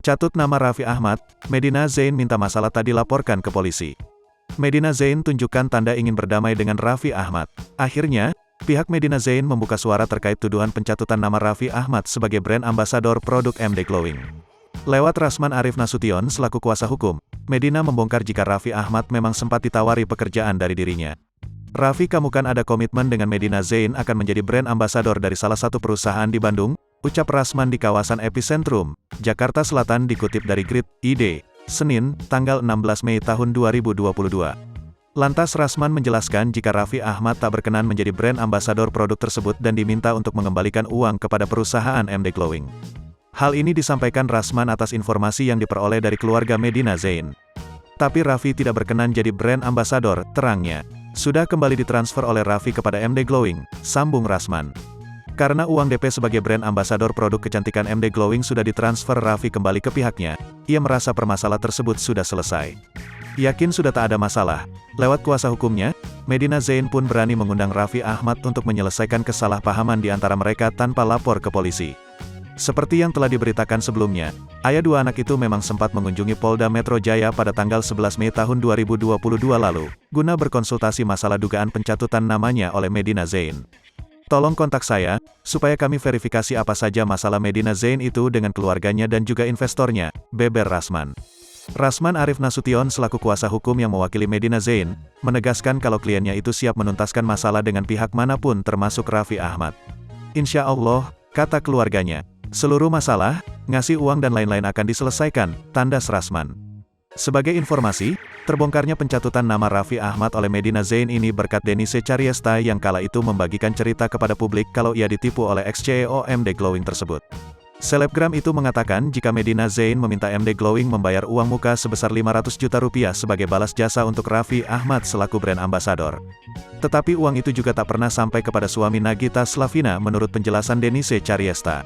Pencatut nama Raffi Ahmad, Medina Zain minta masalah tak dilaporkan ke polisi. Medina Zain tunjukkan tanda ingin berdamai dengan Raffi Ahmad. Akhirnya, pihak Medina Zain membuka suara terkait tuduhan pencatutan nama Raffi Ahmad sebagai brand ambasador produk MD Glowing. Lewat Rasman Arif Nasution selaku kuasa hukum, Medina membongkar jika Raffi Ahmad memang sempat ditawari pekerjaan dari dirinya. Raffi kamukan ada komitmen dengan Medina Zain akan menjadi brand ambasador dari salah satu perusahaan di Bandung, ucap Rasman di kawasan Epicentrum, Jakarta Selatan dikutip dari Grid.id, Senin, tanggal 16 Mei tahun 2022. Lantas Rasman menjelaskan jika Raffi Ahmad tak berkenan menjadi brand ambasador produk tersebut dan diminta untuk mengembalikan uang kepada perusahaan MD Glowing. Hal ini disampaikan Rasman atas informasi yang diperoleh dari keluarga Medina Zain. Tapi Raffi tidak berkenan jadi brand ambasador, terangnya. Sudah kembali ditransfer oleh Raffi kepada MD Glowing, sambung Rasman. Karena uang DP sebagai brand ambasador produk kecantikan MD Glowing sudah ditransfer Raffi kembali ke pihaknya, ia merasa permasalahan tersebut sudah selesai. Yakin sudah tak ada masalah. Lewat kuasa hukumnya, Medina Zain pun berani mengundang Raffi Ahmad untuk menyelesaikan kesalahpahaman di antara mereka tanpa lapor ke polisi. Seperti yang telah diberitakan sebelumnya, ayah dua anak itu memang sempat mengunjungi Polda Metro Jaya pada tanggal 11 Mei tahun 2022 lalu, guna berkonsultasi masalah dugaan pencatutan namanya oleh Medina Zain. Tolong kontak saya, supaya kami verifikasi apa saja masalah Medina Zain itu dengan keluarganya dan juga investornya, beber Rasman. Rasman Arif Nasution selaku kuasa hukum yang mewakili Medina Zain, menegaskan kalau kliennya itu siap menuntaskan masalah dengan pihak manapun termasuk Raffi Ahmad. Insya Allah, kata keluarganya, seluruh masalah, ngasih uang dan lain-lain akan diselesaikan, tandas Rasman. Sebagai informasi, terbongkarnya pencatutan nama Raffi Ahmad oleh Medina Zain ini berkat Denise Chariesta yang kala itu membagikan cerita kepada publik kalau ia ditipu oleh ex-CEO MD Glowing tersebut. Selebgram itu mengatakan jika Medina Zain meminta MD Glowing membayar uang muka sebesar 500 juta rupiah sebagai balas jasa untuk Raffi Ahmad selaku brand ambasador. Tetapi uang itu juga tak pernah sampai kepada suami Nagita Slavina menurut penjelasan Denise Chariesta.